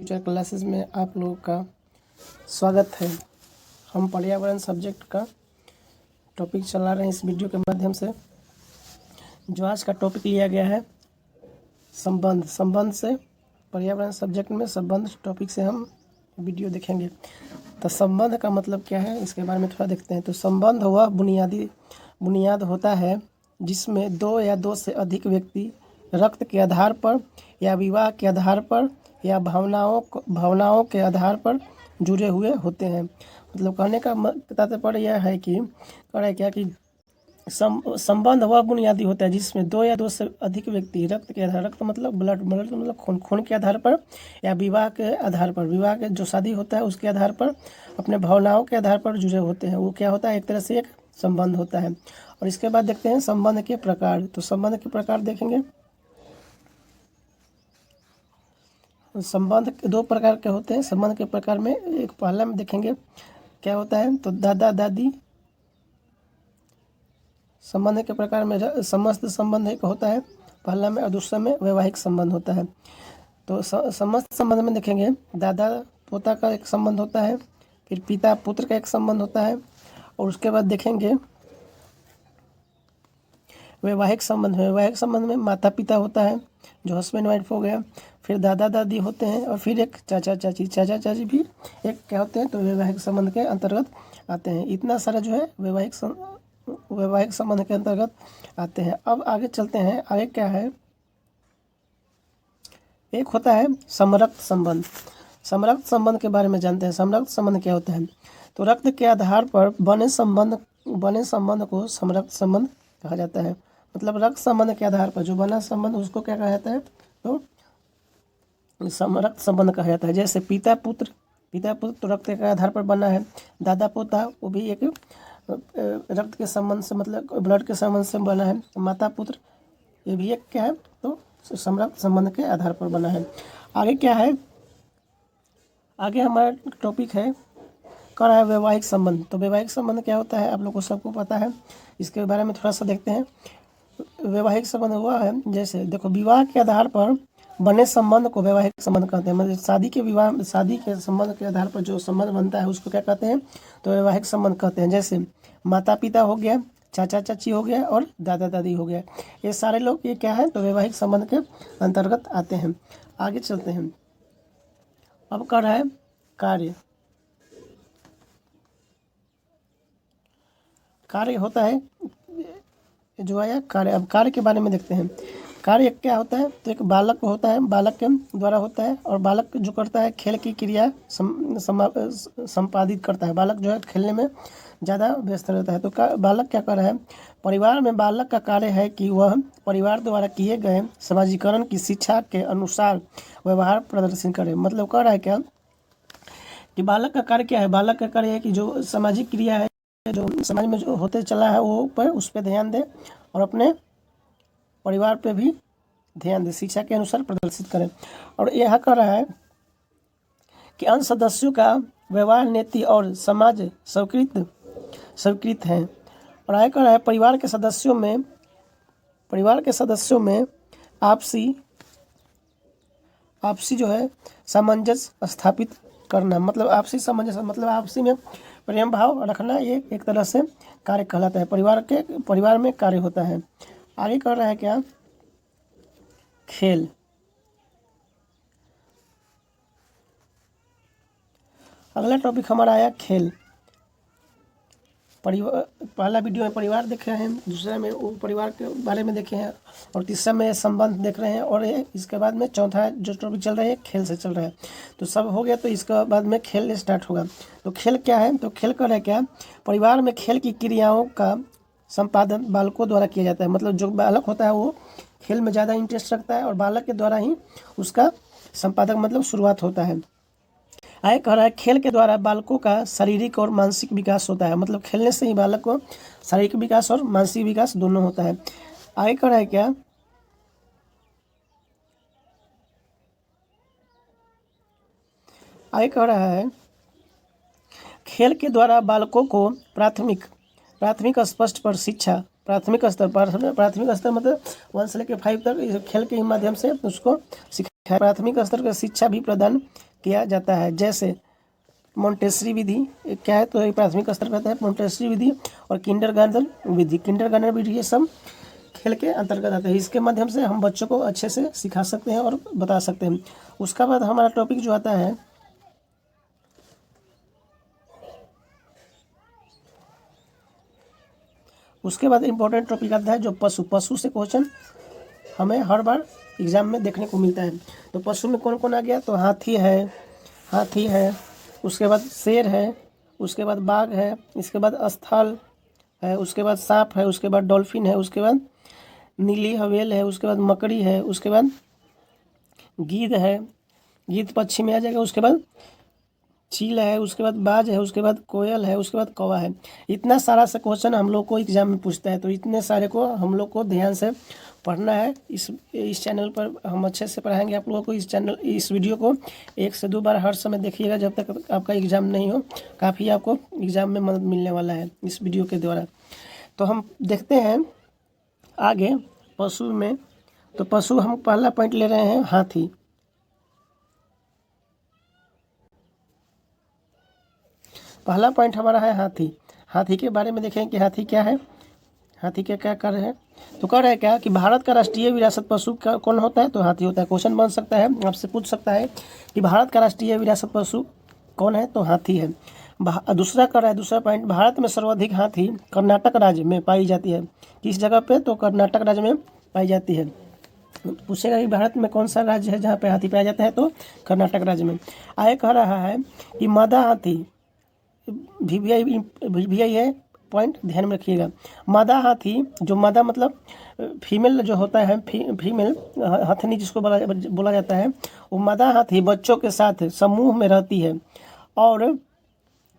Future classes में आप लोगों का स्वागत है। हम पर्यावरण सब्जेक्ट का टॉपिक चला रहे हैं इस वीडियो के माध्यम से। जो आज का टॉपिक लिया गया है संबंध से, पर्यावरण सब्जेक्ट में संबंध टॉपिक से हम वीडियो देखेंगे। तो संबंध का मतलब क्या है इसके बारे में थोड़ा देखते हैं। तो संबंध वह बुनियाद होता है जिसमें दो या दो से अधिक व्यक्ति रक्त के आधार पर या विवाह के आधार पर या भावनाओं के आधार पर जुड़े हुए होते हैं। मतलब कहने का तात्पर्य यह है कि संबंध वह बुनियादी होता है जिसमें दो या दो से अधिक व्यक्ति रक्त के आधार, रक्त मतलब ब्लड मतलब खून के आधार पर या विवाह के आधार पर, विवाह के जो शादी होता है उसके आधार पर, अपने भावनाओं के आधार पर जुड़े होते हैं। वो क्या होता है, एक तरह से एक संबंध होता है। और इसके बाद देखते हैं संबंध के प्रकार। तो संबंध के प्रकार देखेंगे। संबंध दो प्रकार के होते हैं। संबंध के प्रकार में एक पहला में देखेंगे क्या होता है, तो दादा दादी। संबंध के प्रकार में समस्त संबंध एक होता है पहला में, और दूसरा में वैवाहिक संबंध होता है। तो समस्त संबंध में देखेंगे दादा पोता का एक संबंध होता है, फिर पिता पुत्र का एक संबंध होता है, और उसके बाद देखेंगे वैवाहिक संबंध में माता पिता होता है जो हस्बैंड वाइफ हो गया, फिर दादा दादी होते हैं, और फिर एक चाचा चाची भी एक क्या होते हैं, तो वैवाहिक संबंध के अंतर्गत आते हैं। इतना सारा जो है वैवाहिक संबंध के अंतर्गत आते हैं। अब आगे चलते हैं। आगे क्या है, एक होता है समरक्त संबंध। समरक्त संबंध के बारे में जानते हैं। समरक्त संबंध क्या होता है, तो रक्त के आधार पर बने संबंध को समरक्त संबंध कहा जाता है। मतलब रक्त संबंध के आधार पर जो बना संबंध उसको क्या कहा जाता है, तो समरक्त संबंध कहा जाता है। जैसे पिता पुत्र तो रक्त के आधार पर बना है। दादा पोता वो भी एक रक्त के संबंध से, मतलब ब्लड के संबंध से बना है। माता पुत्र ये भी एक क्या है, तो समरक्त संबंध के आधार पर बना है। आगे क्या है, आगे हमारा टॉपिक है कर है वैवाहिक संबंध। तो वैवाहिक संबंध क्या होता है आप लोग को सबको पता है, इसके बारे में थोड़ा सा देखते हैं। वैवाहिक संबंध हुआ है, जैसे देखो विवाह के आधार पर बने संबंध को वैवाहिक संबंध कहते हैं। मतलब शादी के संबंध के आधार पर जो संबंध बनता है उसको क्या कहते हैं, तो वैवाहिक संबंध कहते हैं। जैसे माता पिता हो गया, चाचा चाची हो गया, और दादा दादी हो गया। ये सारे लोग ये क्या है, तो वैवाहिक संबंध के अंतर्गत आते हैं। आगे चलते हैं। अब कर है कार्य होता है जो आया कार्य। अब कार्य के बारे में देखते हैं। कार्य क्या होता है, तो एक बालक होता है, बालक के द्वारा होता है, और बालक जो करता है खेल की क्रिया संपादित करता है। बालक जो है खेलने में ज़्यादा व्यस्त रहता है। तो बालक क्या कर रहा है, परिवार में बालक का कार्य है कि वह परिवार द्वारा किए गए समाजीकरण की शिक्षा के अनुसार व्यवहार प्रदर्शन करे। मतलब कह रहा है क्या कि बालक का कार्य क्या है, बालक का कार्य है कि जो सामाजिक क्रिया है जो समाज में जो होते चला है वो उस पर ध्यान दे, और अपने परिवार पे भी ध्यान दे, शिक्षा के अनुसार प्रदर्शित करें। और यह कह रहा है कि अन्य सदस्यों का व्यवहार नीति और समाज स्वीकृत है। और आगे कह रहा है परिवार के सदस्यों में आपसी जो है सामंजस्य स्थापित करना। मतलब आपसी सामंजस्य मतलब आपसी में प्रेम भाव रखना, ये एक तरह से कार्य कहलाता है। परिवार में कार्य होता है। आगे कर रहा है क्या, खेल। अगला टॉपिक हमारा आया खेल। पहला वीडियो में परिवार देख रहे हैं, दूसरा में वो परिवार के बारे में देखे हैं, और तीसरा में संबंध देख रहे हैं, और इसके बाद में चौथा जो टॉपिक चल रहा है खेल से चल रहा है। तो सब हो गया, तो इसके बाद में खेल स्टार्ट होगा। तो खेल क्या है, तो खेल कर है क्या, परिवार में खेल की क्रियाओं का संपादन बालकों द्वारा किया जाता है। मतलब जो बालक होता है वो खेल में ज़्यादा इंटरेस्ट रखता है, और बालक के द्वारा ही उसका संपादक मतलब शुरुआत होता है। आगे कह रहा है खेल के द्वारा बालकों का शारीरिक और मानसिक विकास होता है। मतलब खेलने से ही बालक को शारीरिक विकास और मानसिक विकास दोनों होता है। आगे कह रहा है क्या, आगे कह रहा है खेल के द्वारा बालकों को प्राथमिक स्पष्ट पर शिक्षा, प्राथमिक स्तर मतलब 1 से लेकर 5 तक खेल के माध्यम से उसको सिखा प्राथमिक स्तर का शिक्षा भी प्रदान किया जाता है, जैसे मोंटेसरी विधि क्या है, तो ये प्राथमिक स्तर का है मोंटेसरी विधि, और किंडरगार्टन विधि। किंडरगार्टन विधि ये सब खेल के अंतर्गत आते हैं। इसके माध्यम से हम बच्चों को अच्छे से सिखा सकते हैं और बता सकते हैं। उसका बाद हमारा टॉपिक जो आता है उसके बाद इम्पोर्टेंट टॉपिक आता है जो पशु। पशु से क्वेश्चन हमें हर बार एग्जाम में देखने को मिलता है। तो पशु में कौन कौन आ गया, तो हाथी है, उसके बाद शेर है, उसके बाद बाघ है, इसके बाद स्थल है, उसके बाद सांप है, उसके बाद डॉल्फिन है, उसके बाद नीली हवेल है, उसके बाद मकड़ी है, उसके बाद गीद है, गीद पक्षी में आ जाएगा, उसके बाद चील है, उसके बाद बाज है, उसके बाद कोयल है, उसके बाद कौवा है। इतना सारा से क्वेश्चन हम लोग को एग्जाम में पूछता है। तो इतने सारे को हम लोग को ध्यान से पढ़ना है। इस चैनल पर हम अच्छे से पढ़ाएंगे आप लोगों को। इस वीडियो को 1 से 2 बार हर समय देखिएगा जब तक आपका एग्ज़ाम नहीं हो। काफ़ी आपको एग्ज़ाम में मदद मिलने वाला है इस वीडियो के द्वारा। तो हम देखते हैं आगे पशु में। तो पशु हम पहला पॉइंट ले रहे हैं हाथी। पहला पॉइंट हमारा है हाथी। हाथी के बारे में देखें कि हाथी क्या है, हाथी के क्या कार्य है। तो कह रहे हैं क्या कि भारत का राष्ट्रीय विरासत पशु का कौन होता है, तो हाथी होता है। क्वेश्चन बन सकता है, आपसे पूछ सकता है कि भारत का राष्ट्रीय विरासत पशु कौन है, तो हाथी है। दूसरा कर रहा है, दूसरा पॉइंट, भारत में सर्वाधिक हाथी कर्नाटक राज्य में पाई जाती है। किस जगह पे, तो कर्नाटक राज्य में पाई जाती है। पूछेगा कि भारत में कौन सा राज्य है जहाँ पे हाथी पाया जाता है, तो कर्नाटक राज्य में। आगे कह रहा है कि मादा हाथी VVI है, पॉइंट ध्यान में रखिएगा। मादा हाथी, जो मादा मतलब फीमेल जो होता है, फीमेल हथनी जिसको बोला जाता है, वो मादा हाथी बच्चों के साथ समूह में रहती है और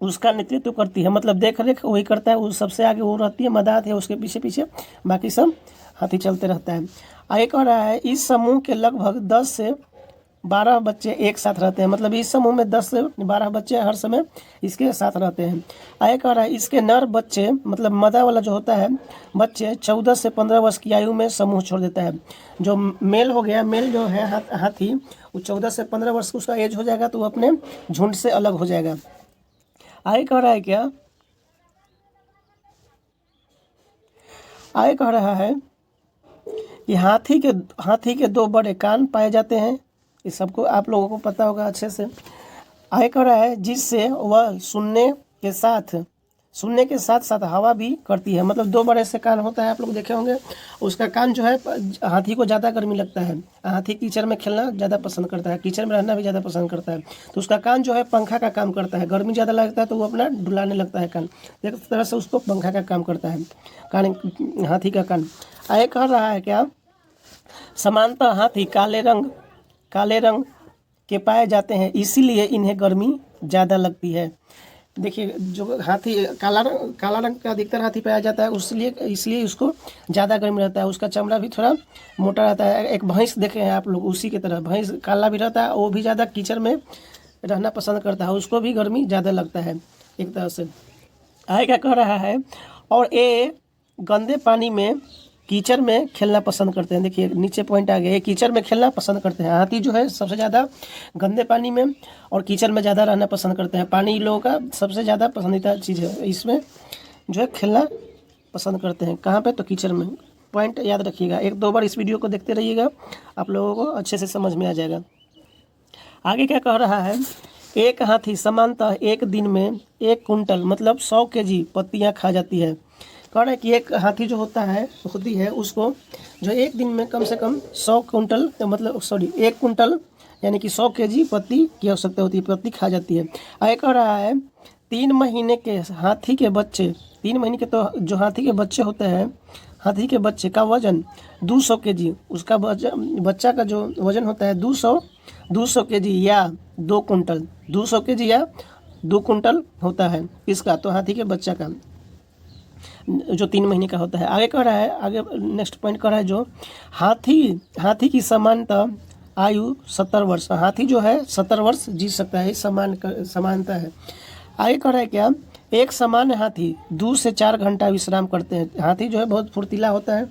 उसका नेतृत्व करती है। मतलब देख रेख वही करता है, वो सबसे आगे वो रहती है, मादा हाथी है, उसके पीछे पीछे बाकी सब हाथी चलते रहता है। आगे कह रहा है इस समूह के लगभग 10 से 12 बच्चे एक साथ रहते हैं। मतलब इस समूह में 10 से 12 बच्चे हर समय इसके साथ रहते हैं। आगे कह रहा है इसके नर बच्चे, मतलब मदा वाला जो होता है बच्चे 14 से 15 वर्ष की आयु में समूह छोड़ देता है। जो मेल हो गया, मेल जो है हाथी, वो 14 से 15 वर्ष का उसका एज हो जाएगा तो वो अपने झुंड से अलग हो जाएगा। आगे कह रहा है क्या, आगे कह रहा है कि हाथी के 2 बड़े कान पाए जाते हैं। इस सबको आप लोगों को पता होगा अच्छे से। आगे कह रहा है जिससे वह सुनने के साथ साथ हवा भी करती है। मतलब 2 बड़े से कान होता है, आप लोग देखे होंगे। उसका कान जो है, हाथी को ज़्यादा गर्मी लगता है, हाथी कीचड़ में खेलना ज़्यादा पसंद करता है, कीचड़ में रहना भी ज़्यादा पसंद करता है। तो उसका कान जो है पंखा का काम करता है। गर्मी ज़्यादा लगता है तो वो अपना डुलाने लगता है कान, एक तरह से उसको पंखा का काम करता है कान, हाथी का कान। आगे कह रहा है क्या, समानतः हाथी काले रंग के पाए जाते हैं, इसीलिए इन्हें गर्मी ज़्यादा लगती है। देखिए जो हाथी काला रंग का अधिकतर हाथी पाया जाता है, इसलिए उसको ज़्यादा गर्मी रहता है। उसका चमड़ा भी थोड़ा मोटा रहता है। एक भैंस देखे हैं आप लोग, उसी की तरह भैंस काला भी रहता है, वो भी ज़्यादा कीचड़ में रहना पसंद करता है, उसको भी गर्मी ज़्यादा लगता है एक तरह से। आगे क्या कह रहा है, और ये गंदे पानी में कीचड़ में खेलना पसंद करते हैं। देखिए नीचे पॉइंट आ गया, ये कीचड़ में खेलना पसंद करते हैं। हाथी जो है सबसे ज़्यादा गंदे पानी में और कीचड़ में ज़्यादा रहना पसंद करते हैं। पानी लोगों का सबसे ज़्यादा पसंदीदा चीज़ है, इसमें जो है खेलना पसंद करते हैं। कहाँ पे, तो कीचड़ में। पॉइंट याद रखिएगा, 1-2 बार इस वीडियो को देखते रहिएगा, आप लोगों को अच्छे से समझ में आ जाएगा। आगे क्या कह रहा है, एक हाथी सामान्यतः एक दिन में 1 कुंटल मतलब 100 kg पत्तियाँ खा जाती है। कह रहा है कि एक हाथी जो होती है उसको जो एक दिन में कम से कम 100 कुंटल मतलब 1 कुंटल यानी कि 100 kg पत्ती की आवश्यकता होती है, पत्ती खा जाती है। आगे कह रहा है 3 महीने के हाथी के बच्चे, 3 महीने के तो जो हाथी के बच्चे होते हैं, हाथी के बच्चे का वजन 200 kg, उसका बच्चा का जो वजन होता है 200 kg या 2 कुंटल, 200 kg या 2 कुंटल होता है इसका, तो हाथी के बच्चा का जो 3 महीने का होता है। आगे कह रहा है, आगे नेक्स्ट पॉइंट कह रहा है जो हाथी की सामान्यतः आयु 70 वर्ष, हाथी जो है 70 वर्ष जी सकता है, समानता है। आगे कह रहा है क्या, एक सामान्य हाथी 2 से 4 घंटा विश्राम करते हैं। हाथी जो है बहुत फुर्तीला होता है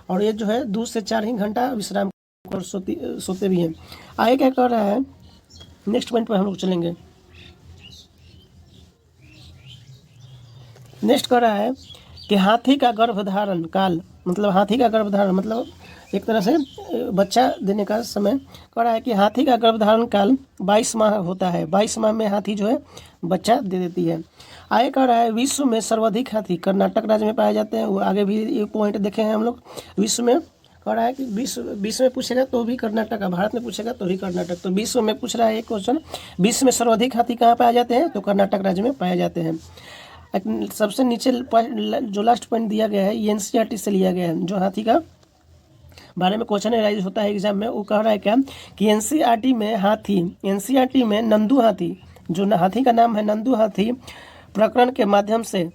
और ये जो है 2 से 4 ही घंटा विश्राम और सोते भी हैं। आगे क्या कह रहा है, नेक्स्ट पॉइंट पर हम लोग चलेंगे। नेक्स्ट कह रहा है कि हाथी का गर्भधारण काल, मतलब हाथी का गर्भधारण मतलब एक तरह से बच्चा देने का समय। कह रहा है कि हाथी का गर्भधारण काल 22 माह होता है। 22 माह में हाथी जो है बच्चा दे देती है। आगे कह रहा है विश्व में सर्वाधिक हाथी कर्नाटक राज्य में पाए जाते हैं। वो आगे भी ये पॉइंट देखे हैं हम लोग। विश्व में कह रहा है कि विश्व में पूछेगा तो भी कर्नाटक, भारत में पूछेगा तो भी कर्नाटक। तो विश्व में पूछ रहा है एक क्वेश्चन, विश्व में सर्वाधिक हाथी कहाँ पाए जाते हैं, तो कर्नाटक राज्य में पाए जाते हैं। सबसे नीचे जो लास्ट पॉइंट दिया गया है ये एनसीईआरटी से लिया गया है, जो हाथी का बारे में क्वेश्चन राइज होता है एग्जाम में। वो कह रहा है क्या कि एनसीईआरटी में नंदू हाथी, जो हाथी का नाम है नंदू हाथी, प्रकरण के माध्यम से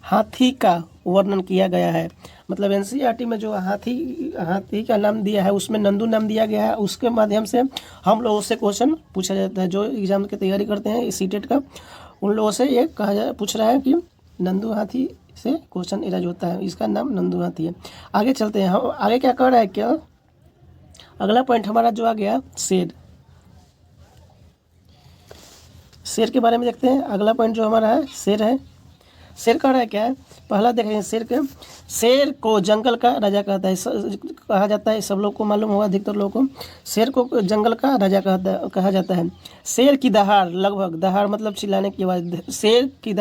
हाथी का वर्णन किया गया है। मतलब एनसीईआरटी में जो हाथी का नाम दिया है उसमें नंदू नाम दिया गया है। उसके माध्यम से हम लोगों से क्वेश्चन पूछा जाता है, जो एग्जाम की तैयारी करते हैं सीटेट का, उन लोगों से ये पूछ रहा है कि नंदू हाथी से क्वेश्चन इराज होता है, इसका नाम नंदू हाथी है। आगे चलते हैं हम। आगे क्या कह रहा है, क्या अगला पॉइंट हमारा जो आ गया शेर के बारे में देखते हैं। अगला पॉइंट जो हमारा है शेर है। शेर कह रहा है क्या है, पहला देखें शेर को जंगल का राजा कहता है, कहा जाता है। सब लोग को मालूम होगा, अधिकतर लोगों को शेर को जंगल का राजा कहा जाता है। शेर की दहाड़, लगभग दहाड़ मतलब चिल्लाने की आवाज़, शेर की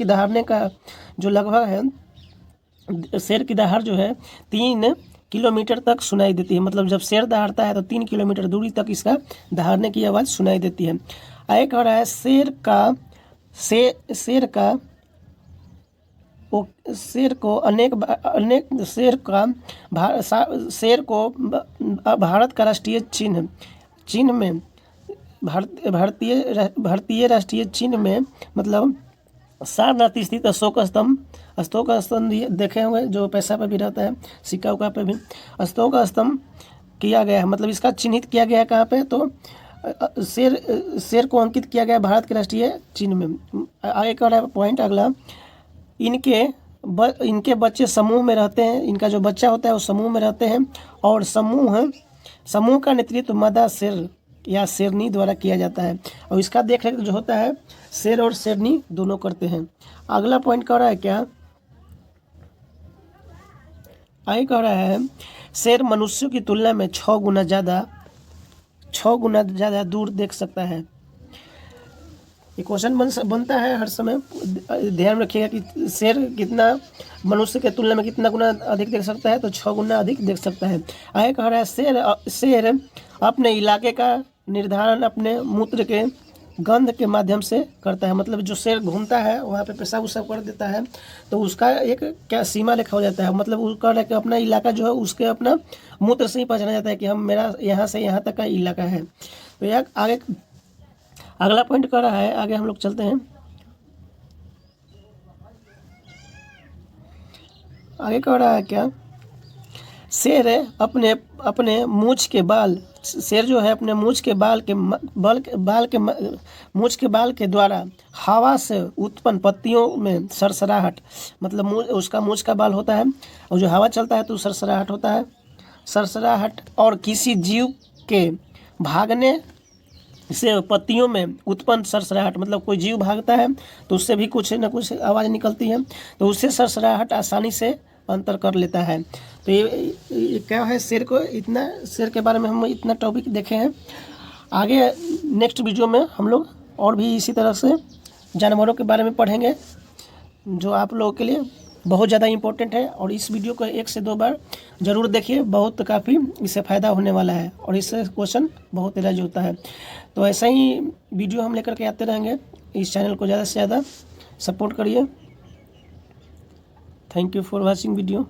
दहाड़ने का जो लगभग है, शेर की दहाड़ जो है 3 किलोमीटर तक सुनाई देती है। मतलब जब शेर दहाड़ता है तो 3 किलोमीटर दूरी तक इसका दहाड़ने की आवाज़ सुनाई देती है। आगे कह रहा है शेर को भारत का राष्ट्रीय चिन्ह में भारतीय राष्ट्रीय चिन्ह में मतलब सारनाथ स्थित अशोक स्तंभ देखे हुए, जो पैसा पे भी रहता है, सिक्का उक्का पे भी अशोक स्तंभ किया गया है। मतलब इसका चिन्हित किया गया है कहाँ पे, तो शेर को अंकित किया गया भारत के राष्ट्रीय चिन्ह में। आगे का पॉइंट अगला, इनके बच्चे समूह में रहते हैं। इनका जो बच्चा होता है वो समूह में रहते हैं, और समूह का नेतृत्व मादा शेर या शेरनी द्वारा किया जाता है, और इसका देखरेख जो होता है शेर और शेरनी दोनों करते हैं। अगला पॉइंट कह रहा है क्या, आगे कह रहा है शेर मनुष्यों की तुलना में 6 गुना ज़्यादा दूर देख सकता है। ये क्वेश्चन बनता है हर समय, ध्यान रखिएगा कि शेर कितना मनुष्य के तुलना में कितना गुना अधिक देख सकता है, तो 6 गुना अधिक देख सकता है। आगे कह रहा है शेर अपने इलाके का निर्धारण अपने मूत्र के गंध के माध्यम से करता है। मतलब जो शेर घूमता है वहाँ पे पेशाब उसाब कर देता है, तो उसका एक क्या सीमा रेखा हो जाता है। मतलब वो कह रहा है कि अपना इलाका जो है उसके अपना मूत्र से ही पहचाना जाता है कि मेरा यहाँ से यहाँ तक का इलाका है। तो यह आगे अगला पॉइंट कर रहा है, आगे हम लोग चलते हैं। आगे कह रहा है क्या, शेर अपने मूछ के बाल, शेर जो है अपने मूछ के बाल के द्वारा हवा से उत्पन्न पत्तियों में सरसराहट, मतलब उसका मूछ का बाल होता है और जो हवा चलता है तो सरसराहट होता है, सरसराहट। और किसी जीव के भागने से पत्तियों में उत्पन्न सरसराहट, मतलब कोई जीव भागता है तो उससे भी कुछ न कुछ आवाज़ निकलती है, तो उससे सरसराहट आसानी से अंतर कर लेता है। तो ये क्या है, शेर के बारे में हम इतना टॉपिक देखे हैं। आगे नेक्स्ट वीडियो में हम लोग और भी इसी तरह से जानवरों के बारे में पढ़ेंगे, जो आप लोगों के लिए बहुत ज़्यादा इम्पोर्टेंट है। और इस वीडियो को 1 से 2 बार ज़रूर देखिए, बहुत काफ़ी इससे फ़ायदा होने वाला है और इससे क्वेश्चन बहुत इलाज होता है। तो ऐसा ही वीडियो हम लेकर के आते रहेंगे। इस चैनल को ज़्यादा से ज़्यादा सपोर्ट करिए। Thank you for watching video.